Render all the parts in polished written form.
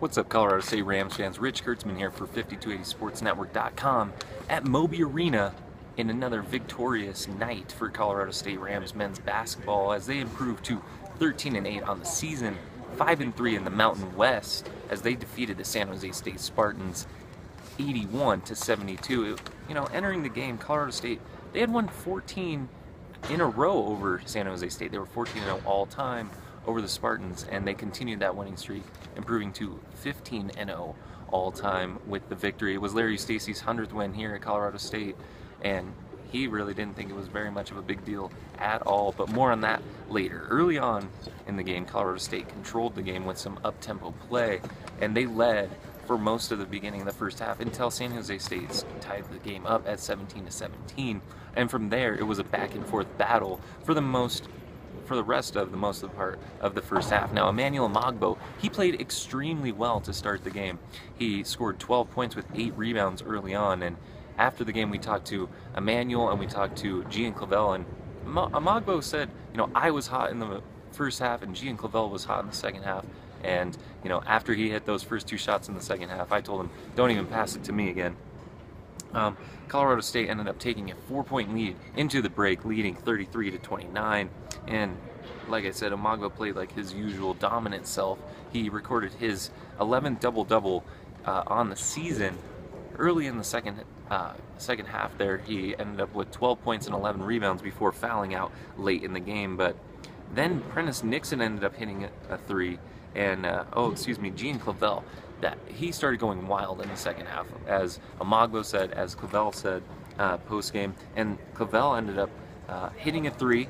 What's up, Colorado State Rams fans? Rich Kurtzman here for 5280sportsnetwork.com at Moby Arena in another victorious night for Colorado State Rams men's basketball as they improve to 13-8 on the season, 5-3 in the Mountain West as they defeated the San Jose State Spartans 81-72. Entering the game, Colorado State, they had won 14 in a row over San Jose State. They were 14-0 all time over the Spartans, and they continued that winning streak, improving to 15-0 all time with the victory. It was Larry Eustachy's 100th win here at Colorado State, and he really didn't think it was very much of a big deal at all, but more on that later. Early on in the game, Colorado State controlled the game with some up-tempo play, and they led for most of the beginning of the first half until San Jose State tied the game up at 17-17, and from there it was a back-and-forth battle for the rest of the part of the first half. Now, Emmanuel Amagbo, he played extremely well to start the game. He scored 12 points with 8 rebounds early on, and after the game we talked to Emmanuel and we talked to Gian Clavel, and Amagbo said, I was hot in the first half and Gian Clavel was hot in the second half, and after he hit those first 2 shots in the second half, I told him, don't even pass it to me again. Colorado State ended up taking a 4-point lead into the break, leading 33-29, and like I said, Amagbo played like his usual dominant self. He recorded his 11th double-double on the season. Early in the second half there, he ended up with 12 points and 11 rebounds before fouling out late in the game, but then Prentice Nixon ended up hitting a 3, and Gian Clavel, that he started going wild in the second half, as Amagbo said, as Clavel said post-game, and Clavel ended up hitting a 3.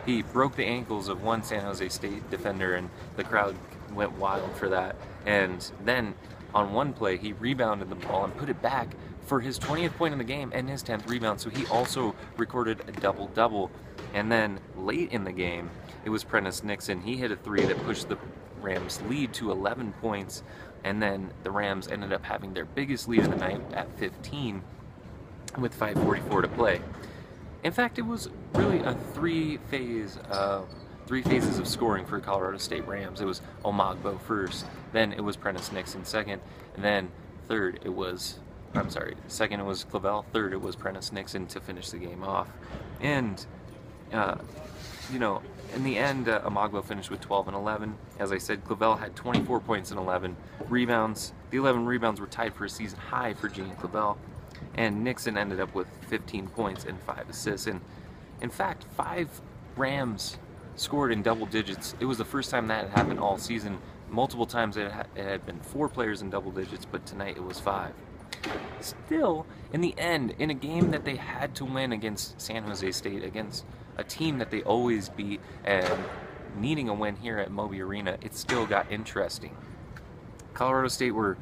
He broke the ankles of one San Jose State defender, and the crowd went wild for that. And then on one play, he rebounded the ball and put it back for his 20th point in the game and his 10th rebound, so he also recorded a double-double. And then late in the game, it was Prentice Nixon. He hit a 3 that pushed the Rams' lead to 11 points, and then the Rams ended up having their biggest lead of the night at 15 with 5:44 to play. In fact, it was really a three phases of scoring for Colorado State Rams. It was Amagbo first, then it was Prentice Nixon second, and then second it was Clavel, third it was Prentice Nixon to finish the game off. And in the end, Amagbo finished with 12 and 11. As I said, Clavel had 24 points and 11 rebounds. The 11 rebounds were tied for a season high for Gian Clavel. And Nixon ended up with 15 points and 5 assists. And in fact, 5 Rams scored in double digits. It was the first time that had happened all season. Multiple times it had been 4 players in double digits, but tonight it was 5. Still, in the end, in a game that they had to win against San Jose State, against a team that they always beat, and needing a win here at Moby Arena, it still got interesting. Colorado State were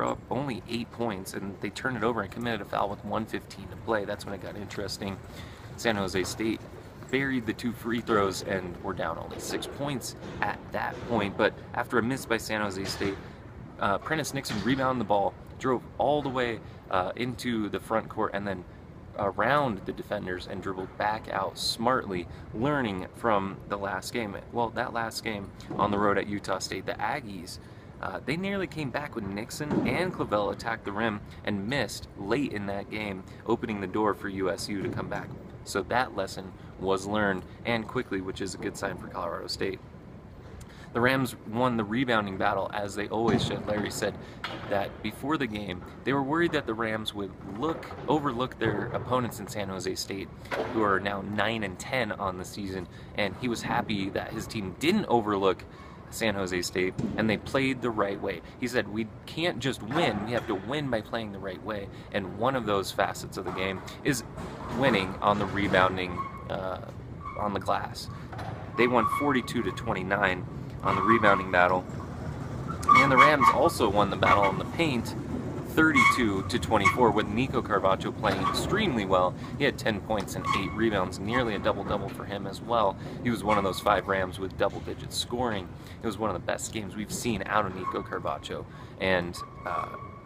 up only 8 points, and they turned it over and committed a foul with 1:15 to play. That's when it got interesting. San Jose State buried the 2 free throws and were down only 6 points at that point. But after a miss by San Jose State, Prentice Nixon rebounded the ball, drove all the way into the front court, and then around the defenders and dribbled back out smartly, learning from the last game. Well, that last game on the road at Utah State, the Aggies, they nearly came back when Nixon and Clavel attacked the rim and missed late in that game, opening the door for USU to come back. So that lesson was learned, and quickly, which is a good sign for Colorado State. The Rams won the rebounding battle, as they always should. Larry said that before the game, they were worried that the Rams would overlook their opponents in San Jose State, who are now 9-10 on the season, and he was happy that his team didn't overlook San Jose State, and they played the right way. He said, we can't just win, we have to win by playing the right way, and one of those facets of the game is winning on the rebounding on the glass. They won 42-29 on the rebounding battle, and the Rams also won the battle on the paint 32-24, with Nico Carvacho playing extremely well. He had 10 points and 8 rebounds, nearly a double-double for him as well. He was one of those 5 Rams with double-digit scoring. It was one of the best games we've seen out of Nico Carvacho, and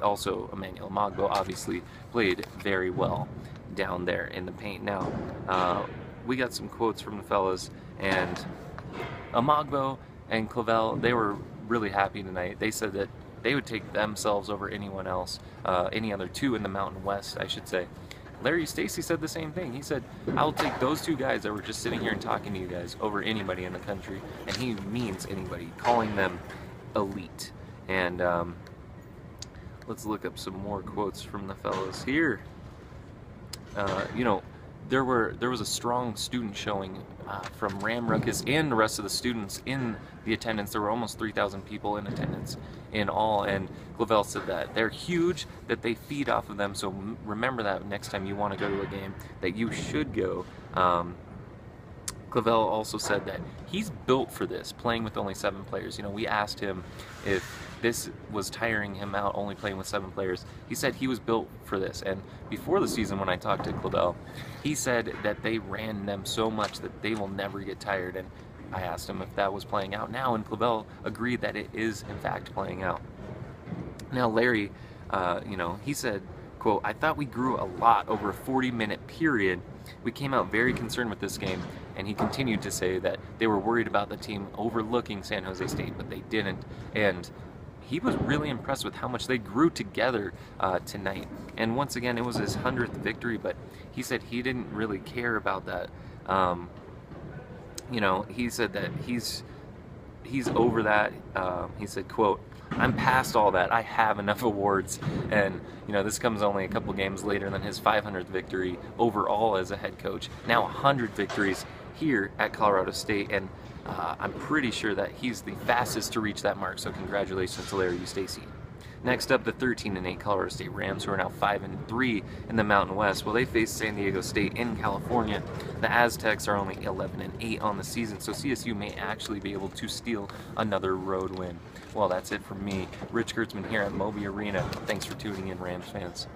also Emmanuel Amagbo obviously played very well down there in the paint. Now, we got some quotes from the fellas, and Amagbo and Clavel, they were really happy tonight. They said that they would take themselves over anyone else, any other two in the Mountain West, I should say. Larry Stacey said the same thing. He said, I'll take those two guys that were just sitting here and talking to you guys over anybody in the country. And he means anybody, calling them elite. And let's look up some more quotes from the fellows here. You know, there was a strong student showing from Ram Ruckus and the rest of the students in the attendance. There were almost 3,000 people in attendance in all, and Clavel said that they're huge, that they feed off of them, so remember that next time you want to go to a game, that you should go. Clavel also said that he's built for this, playing with only 7 players. You know, we asked him if this was tiring him out, only playing with 7 players. He said he was built for this. And before the season, when I talked to Clavel, he said that they ran them so much that they will never get tired. And I asked him if that was playing out now, and Clavel agreed that it is, in fact, playing out. Now, Larry, you know, he said, quote, I thought we grew a lot over a 40-minute period. We came out very concerned with this game, and he continued to say that they were worried about the team overlooking San Jose State, but they didn't. And he was really impressed with how much they grew together tonight. And once again, it was his 100th victory, but he said he didn't really care about that. You know, he said that he's over that. He said, quote, I'm past all that. I have enough awards. And, you know, this comes only a couple games later than his 500th victory overall as a head coach. Now 100 victories here at Colorado State, and I'm pretty sure that he's the fastest to reach that mark, so congratulations to Larry Stacey. Next up, the 13-8 Colorado State Rams, who are now 5-3 in the Mountain West. Well, they face San Diego State in California. The Aztecs are only 11-8 on the season, so CSU may actually be able to steal another road win. Well, that's it from me, Rich Kurtzman here at Moby Arena. Thanks for tuning in, Rams fans.